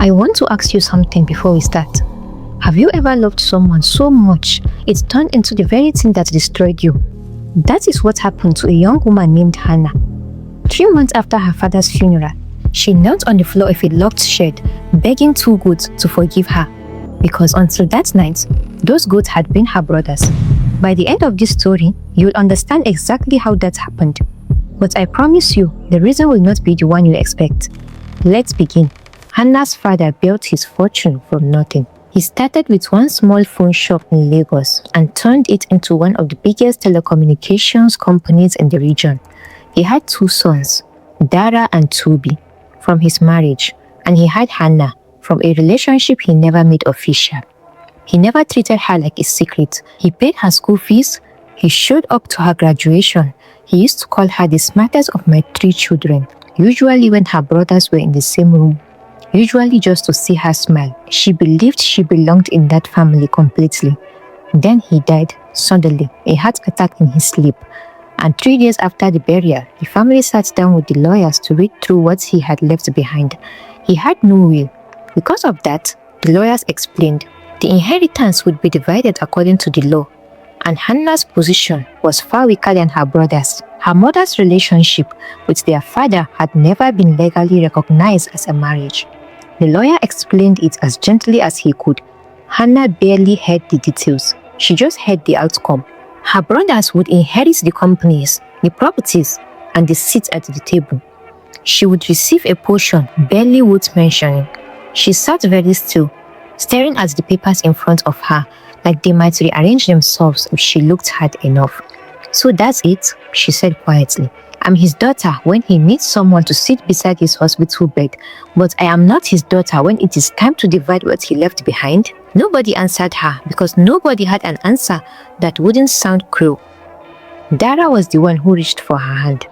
I want to ask you something before we start. Have you ever loved someone so much it turned into the very thing that destroyed you? That is what happened to a young woman named Hanna. 3 months after her father's funeral, she knelt on the floor of a locked shed, begging 2 goats to forgive her, because until that night, those goats had been her brothers. By the end of this story, you'll understand exactly how that happened. But I promise you, the reason will not be the one you expect. Let's begin. Hanna's father built his fortune from nothing. He started with one small phone shop in Lagos and turned it into one of the biggest telecommunications companies in the region. He had 2 sons, Dara and Toby, from his marriage, and he had Hanna from a relationship he never made official. He never treated her like a secret. He paid her school fees. He showed up to her graduation. He used to call her the smartest of my 3 children, usually when her brothers were in the same room, usually just to see her smile. She believed she belonged in that family completely. Then he died suddenly, a heart attack in his sleep. And 3 days after the burial, the family sat down with the lawyers to read through what he had left behind. He had no will. Because of that, the lawyers explained the inheritance would be divided according to the law, and Hanna's position was far weaker than her brothers. Her mother's relationship with their father had never been legally recognized as a marriage. The lawyer explained it as gently as he could. Hanna barely heard the details. She just heard the outcome. Her brothers would inherit the companies, the properties, and the seats at the table. She would receive a portion barely worth mentioning. She sat very still, staring at the papers in front of her, like they might rearrange themselves if she looked hard enough. "So that's it," she said quietly. "I'm his daughter when he needs someone to sit beside his hospital bed, but I am not his daughter when it is time to divide what he left behind." Nobody answered her because nobody had an answer that wouldn't sound cruel. Dara was the one who reached for her hand.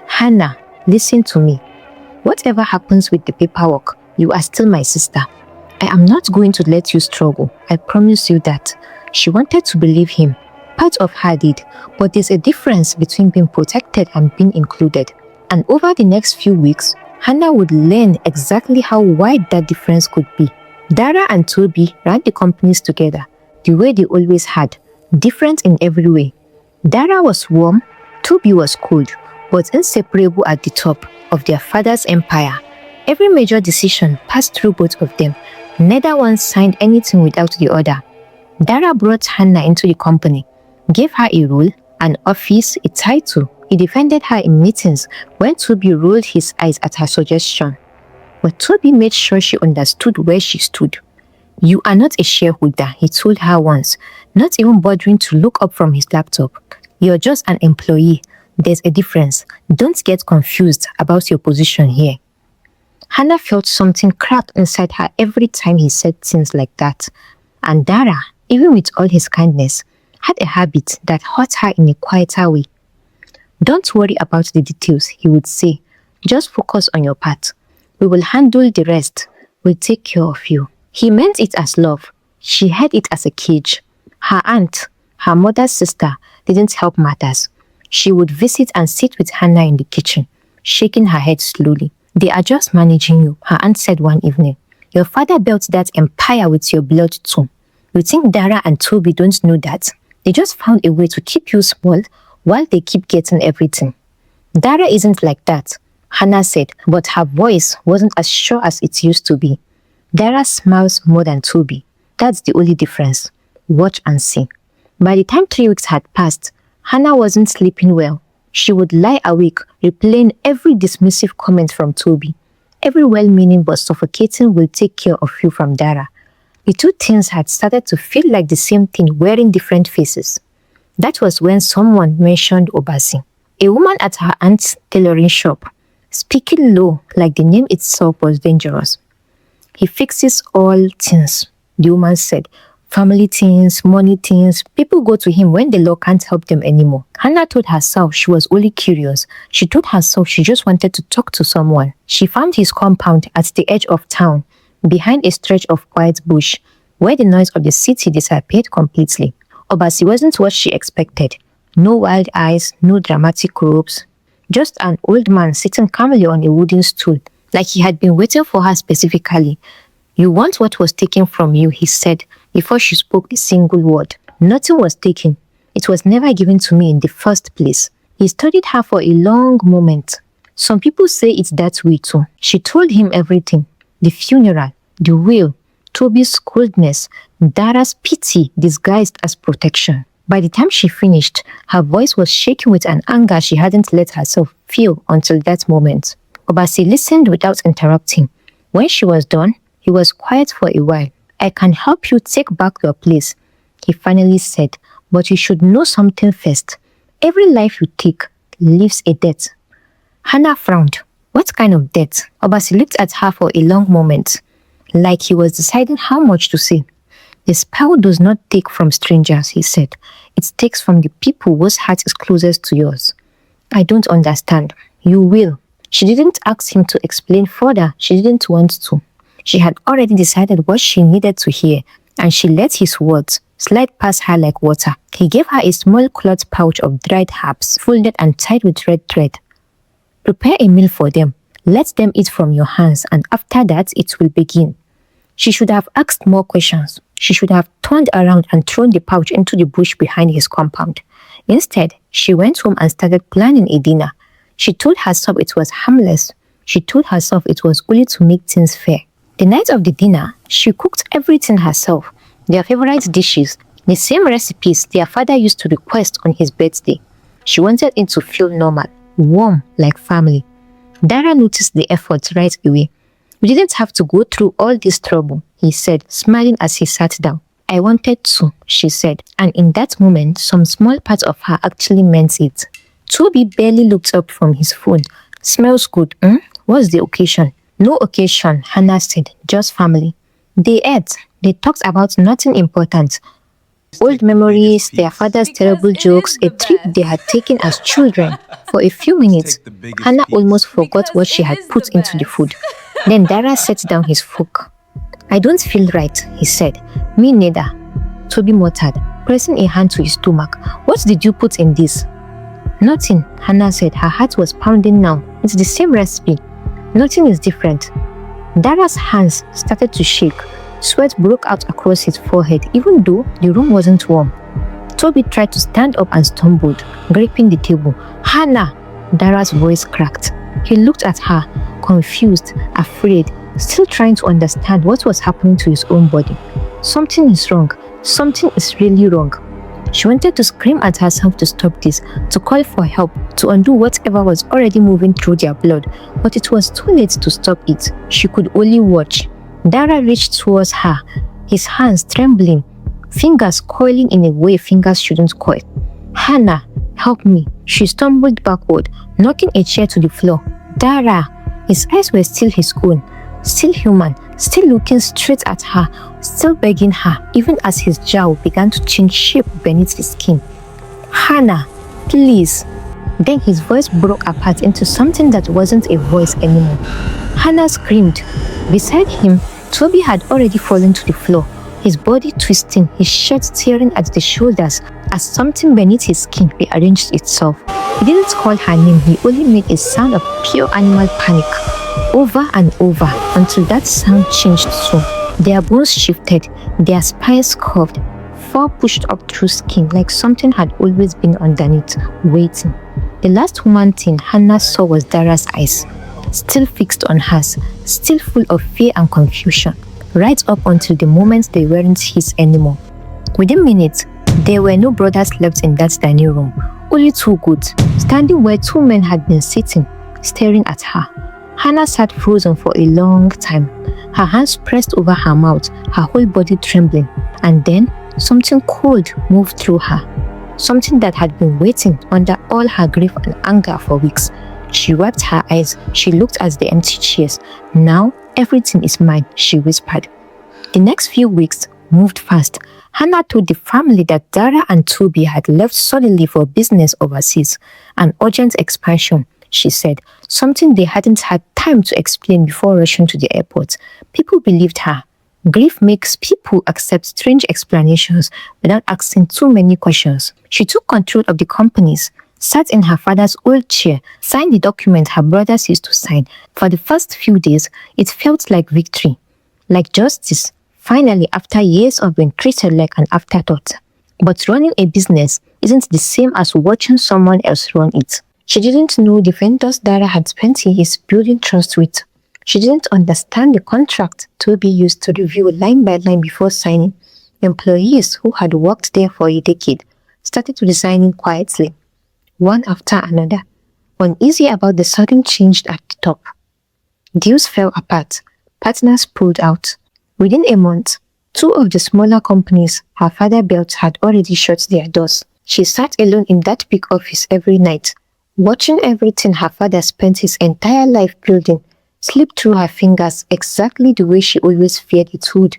"Hanna, listen to me. Whatever happens with the paperwork, you are still my sister. I am not going to let you struggle. I promise you that." She wanted to believe him. Part of her did, but there's a difference between being protected and being included. And over the next few weeks, Hanna would learn exactly how wide that difference could be. Dara and Toby ran the companies together, the way they always had, different in every way. Dara was warm, Toby was cold, but inseparable at the top of their father's empire. Every major decision passed through both of them. Neither one signed anything without the other. Dara brought Hanna into the company, gave her a role, an office, a title. He defended her in meetings when Toby rolled his eyes at her suggestion. But Toby made sure she understood where she stood. "You are not a shareholder," he told her once, not even bothering to look up from his laptop. "You're just an employee. There's a difference. Don't get confused about your position here." Hanna felt something crack inside her every time he said things like that. And Dara, even with all his kindness, had a habit that hurt her in a quieter way. "Don't worry about the details," he would say. "Just focus on your part. We will handle the rest. We'll take care of you." He meant it as love. She had it as a cage. Her aunt, her mother's sister, didn't help matters. She would visit and sit with Hanna in the kitchen, shaking her head slowly. "They are just managing you," her aunt said one evening. "Your father built that empire with your blood too. You think Dara and Toby don't know that? They just found a way to keep you small while they keep getting everything." "Dara isn't like that," Hanna said, but her voice wasn't as sure as it used to be. "Dara smiles more than Toby. That's the only difference. Watch and see." By the time 3 weeks had passed, Hanna wasn't sleeping well. She would lie awake, replaying every dismissive comment from Toby. Every well-meaning but suffocating "will take care of you" from Dara. The 2 things had started to feel like the same thing, wearing different faces. That was when someone mentioned Obasi, a woman at her aunt's tailoring shop, speaking low like the name itself was dangerous. "He fixes all things," the woman said. "Family things, money things. People go to him when the law can't help them anymore." Hanna told herself she was only curious. She told herself she just wanted to talk to someone. She found his compound at the edge of town, behind a stretch of quiet bush, where the noise of the city disappeared completely. Obasi wasn't what she expected. No wild eyes, no dramatic robes. Just an old man sitting calmly on a wooden stool, like he had been waiting for her specifically. You want what was taken from you, he said, before she spoke a single word. Nothing was taken. It was never given to me in the first place. He studied her for a long moment. Some people say it's that way too. She told him everything. The funeral, the will, Toby's coldness, Dara's pity disguised as protection. By the time she finished, her voice was shaking with an anger she hadn't let herself feel until that moment. Obasi listened without interrupting. When she was done, he was quiet for a while. I can help you take back your place, he finally said, but you should know something first. Every life you take leaves a debt. Hanna frowned. What kind of debt? Obasi looked at her for a long moment, like he was deciding how much to say. The spell does not take from strangers, he said. It takes from the people whose heart is closest to yours. I don't understand. You will. She didn't ask him to explain further. She didn't want to. She had already decided what she needed to hear, and she let his words slide past her like water. He gave her a small cloth pouch of dried herbs, folded and tied with red thread. Prepare a meal for them. Let them eat from your hands, and after that it will begin. She should have asked more questions. She should have turned around and thrown the pouch into the bush behind his compound. Instead, she went home and started planning a dinner. She told herself it was harmless. She told herself it was only to make things fair. The night of the dinner, she cooked everything herself. Their favorite dishes, the same recipes their father used to request on his birthday. She wanted it to feel normal, warm, like family. Dara noticed the effort right away. We didn't have to go through all this trouble, he said, smiling as he sat down. I wanted to, she said, and in that moment, some small part of her actually meant it. Toby barely looked up from his phone. Smells good, What's the occasion? No occasion, Hanna said, just family. They ate. They talked about nothing important. Old memories, their father's terrible jokes, a trip they had taken as children. For a few minutes, Hanna almost forgot what she had put into the food. Then Dara set down his fork. I don't feel right, he said. Me neither, Toby muttered, pressing a hand to his stomach. What did you put in this? Nothing, Hanna said. Her heart was pounding now. It's the same recipe. Nothing is different. Dara's hands started to shake. Sweat broke out across his forehead, even though the room wasn't warm. Toby tried to stand up and stumbled, gripping the table. Hanna! Dara's voice cracked. He looked at her, confused, afraid, still trying to understand what was happening to his own body. Something is wrong. Something is really wrong. She wanted to scream at herself to stop this, to call for help, to undo whatever was already moving through their blood, but it was too late to stop it. She could only watch. Dara reached towards her, his hands trembling, fingers coiling in a way fingers shouldn't coil. Hanna, help me. She stumbled backward, knocking a chair to the floor. Dara! His eyes were still his own, still human, still looking straight at her, still begging her, even as his jaw began to change shape beneath his skin. Hanna, please. Then his voice broke apart into something that wasn't a voice anymore. Hanna screamed. Beside him, Toby had already fallen to the floor, his body twisting, his shirt tearing at the shoulders as something beneath his skin rearranged itself. He didn't call her name, he only made a sound of pure animal panic, over and over, until that sound changed too. Their bones shifted, their spines curved, fur pushed up through skin like something had always been underneath, waiting. The last human thing Hanna saw was Dara's eyes, still fixed on hers, still full of fear and confusion, right up until the moment they weren't his anymore. Within minutes, there were no brothers left in that dining room, only two goats, standing where two men had been sitting, staring at her. Hanna sat frozen for a long time, her hands pressed over her mouth, her whole body trembling, and then something cold moved through her, something that had been waiting under all her grief and anger for weeks. She wiped her eyes, she looked at the empty chairs. Now, everything is mine, she whispered. The next few weeks moved fast. Hanna told the family that Dara and Toby had left suddenly for business overseas, an urgent expansion, she said, something they hadn't had time to explain before rushing to the airport. People believed her. Grief makes people accept strange explanations without asking too many questions. She took control of the companies, sat in her father's old chair, signed the document her brothers used to sign. For the first few days, it felt like victory. like justice, finally after years of being treated like an afterthought. But running a business isn't the same as watching someone else run it. She didn't know the vendors Dara had spent years building trust with. She didn't understand the contract Toby used to review line by line before signing. Employees who had worked there for a decade started resigning quietly, one after another, uneasy about the sudden change at the top. Deals fell apart. Partners pulled out. Within a month, two of the smaller companies her father built had already shut their doors. She sat alone in that big office every night, watching everything her father spent his entire life building slip through her fingers exactly the way she always feared it would,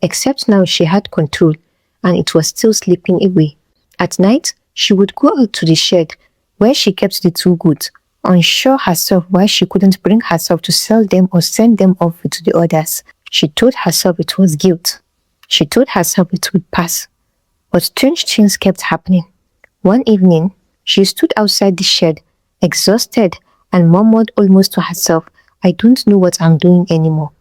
except now she had control, and it was still slipping away. At night, she would go out to the shed where she kept the two goods, unsure herself why she couldn't bring herself to sell them or send them off to the others. She told herself it was guilt. She told herself it would pass. But strange things kept happening. One evening, she stood outside the shed, exhausted, and murmured almost to herself, "I don't know what I'm doing anymore."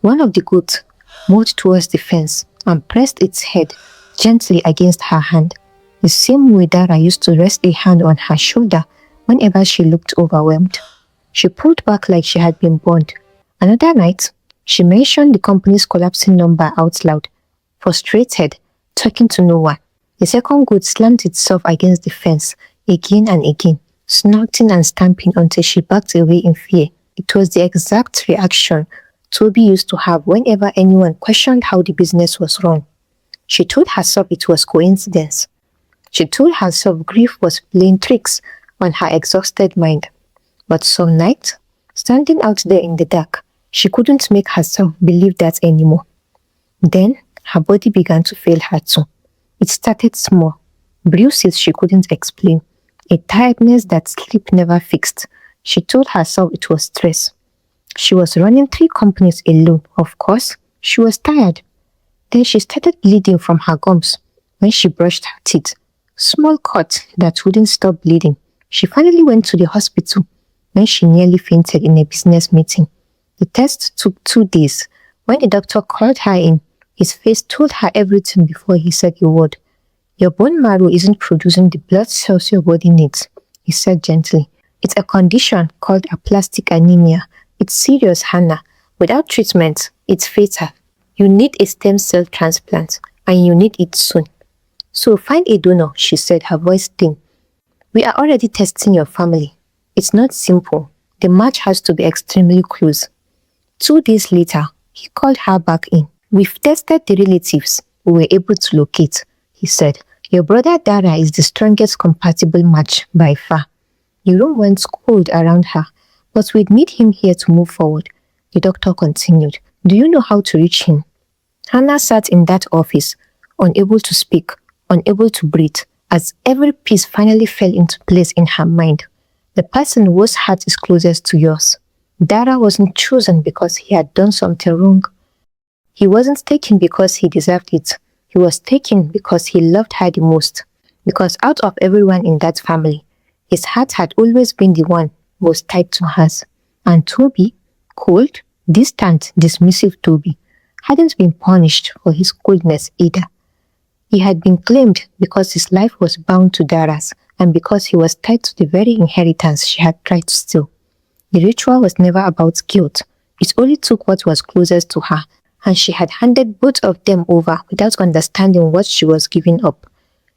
One of the goats moved towards the fence and pressed its head gently against her hand, the same way Dara used to rest a hand on her shoulder whenever she looked overwhelmed. She pulled back like she had been burned. Another night, she mentioned the company's collapsing number out loud, frustrated, talking to no one. The second goat slammed itself against the fence again and again, snorting and stamping until she backed away in fear. It was the exact reaction Toby used to have whenever anyone questioned how the business was run. She told herself it was coincidence. She told herself grief was playing tricks on her exhausted mind. But some night, standing out there in the dark, she couldn't make herself believe that anymore. Then, her body began to fail her too. It started small, bruises she couldn't explain, a tiredness that sleep never fixed. She told herself it was stress. She was running 3 companies alone, of course. She was tired. Then she started bleeding from her gums when she brushed her teeth. Small cut that wouldn't stop bleeding. She finally went to the hospital when she nearly fainted in a business meeting. The test took 2 days. When the doctor called her in, his face told her everything before he said a word. "Your bone marrow isn't producing the blood cells your body needs," he said gently. "It's a condition called aplastic anemia. It's serious, Hanna. Without treatment, it's fatal. You need a stem cell transplant, and you need it soon. So find a donor," she said, her voice thin. "We are already testing your family. It's not simple. The match has to be extremely close." 2 days later, he called her back in. "We've tested the relatives we were able to locate," he said. "Your brother Dara is the strongest compatible match by far. The room went cold around her, but we'd need him here to move forward," the doctor continued. "Do you know how to reach him?" Hanna sat in that office, unable to speak, unable to breathe, as every piece finally fell into place in her mind. The person whose heart is closest to yours. Dara wasn't chosen because he had done something wrong. He wasn't taken because he deserved it. He was taken because he loved her the most. Because out of everyone in that family, his heart had always been the one most tied to hers. And Toby, cold, distant, dismissive Toby, hadn't been punished for his coldness either. He had been claimed because his life was bound to Dara's and because he was tied to the very inheritance she had tried to steal. The ritual was never about guilt. It only took what was closest to her, and she had handed both of them over without understanding what she was giving up.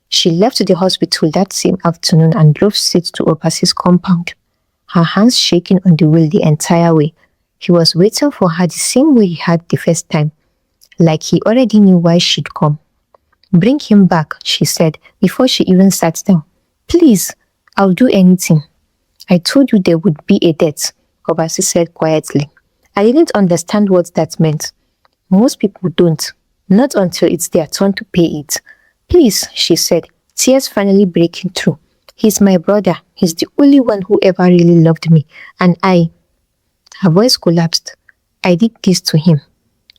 She left the hospital that same afternoon and drove straight to Obasi's compound, her hands shaking on the wheel the entire way. He was waiting for her the same way he had the first time, like he already knew why she'd come. "Bring him back," she said before she even sat down. "Please, I'll do anything." "I told you there would be a debt," Obasi said quietly. I didn't understand what that meant. Most people don't, not until it's their turn to pay it. "Please," she said, tears finally breaking through. "He's my brother. He's the only one who ever really loved me. And Her voice collapsed. "I did this to him."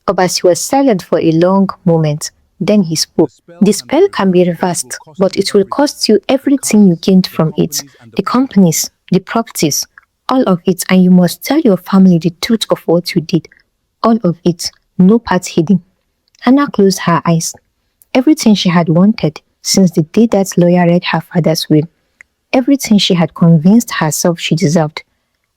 Obasi was silent for a long moment. Then he spoke. "The spell can be reversed, but it will cost you everything you gained from it. The companies, the properties, all of it, and you must tell your family the truth of what you did. All of it. no part hidden. Hannah closed her eyes. Everything she had wanted since the day that lawyer read her father's will, everything she had convinced herself she deserved,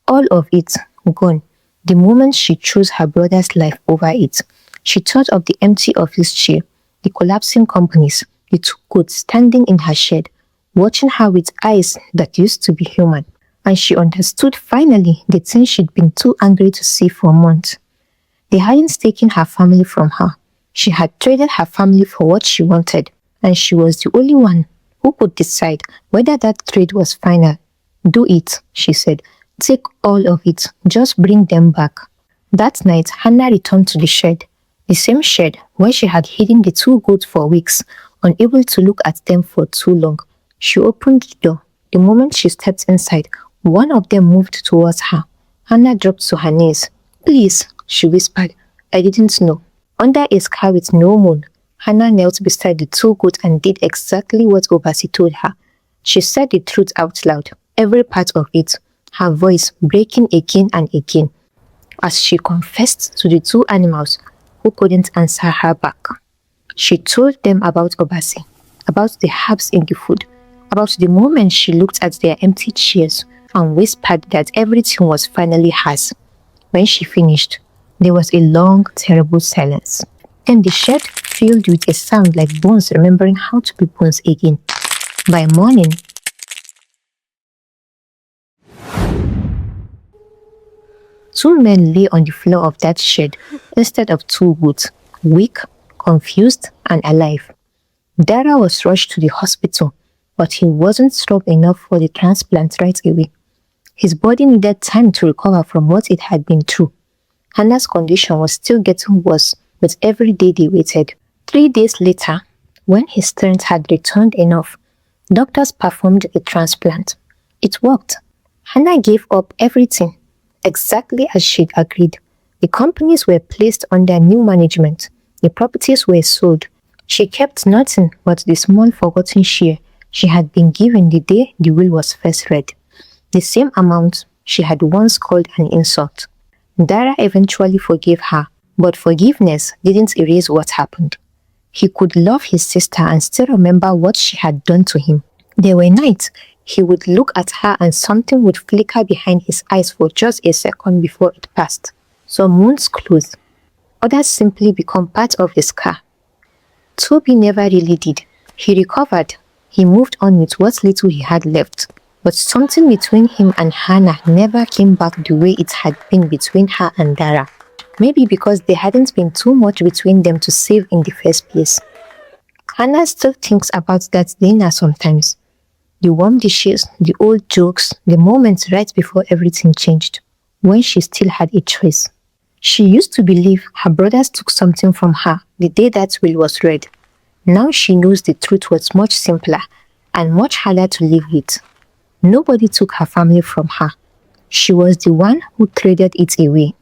all of it gone the moment she chose her brother's life over it. She thought of the empty office chair, the collapsing companies, the two goats standing in her shed, watching her with eyes that used to be human. And she understood finally the thing she'd been too angry to see for months. They hadn't taken her family from her. She had traded her family for what she wanted, and she was the only one who could decide whether that trade was final. Do it, she said. Take all of it. Just bring them back. That night, Hannah returned to the shed. The same shed where she had hidden the two goats for weeks, unable to look at them for too long. She opened the door. The moment she stepped inside, one of them moved towards her. Hannah dropped to her knees. Please, she whispered. I didn't know. Under a sky with no moon, Hannah knelt beside the two goats and did exactly what Obasi told her. She said the truth out loud, every part of it, her voice breaking again and again, as she confessed to the two animals who couldn't answer her back. She told them about Obasi, about the herbs in the food, about the moment she looked at their empty chairs and whispered that everything was finally hers. When she finished, there was a long, terrible silence. Then the shed filled with a sound like bones remembering how to be bones again. By morning, two men lay on the floor of that shed instead of two goats, weak, confused, and alive. Dara was rushed to the hospital, but he wasn't strong enough for the transplant right away. His body needed time to recover from what it had been through. Hannah's condition was still getting worse with every day they waited. 3 days later, when his strength had returned enough, doctors performed the transplant. It worked. Hanna gave up everything, exactly as she'd agreed. The companies were placed under new management. The properties were sold. She kept nothing but the small forgotten share she had been given the day the will was first read. The same amount she had once called an insult. Dara eventually forgave her, but forgiveness didn't erase what happened. He could love his sister and still remember what she had done to him. There were nights he would look at her and something would flicker behind his eyes for just a second before it passed. Some wounds close, others simply become part of the scar. Toby never really did. He recovered. He moved on with what little he had left. But something between him and Hanna never came back the way it had been between her and Dara. Maybe because there hadn't been too much between them to save in the first place. Hanna still thinks about that dinner sometimes. The warm dishes, the old jokes, the moments right before everything changed, when she still had a choice. She used to believe her brothers took something from her the day that will was read. Now she knows the truth was much simpler and much harder to live with. Nobody took her family from her. She was the one who traded it away.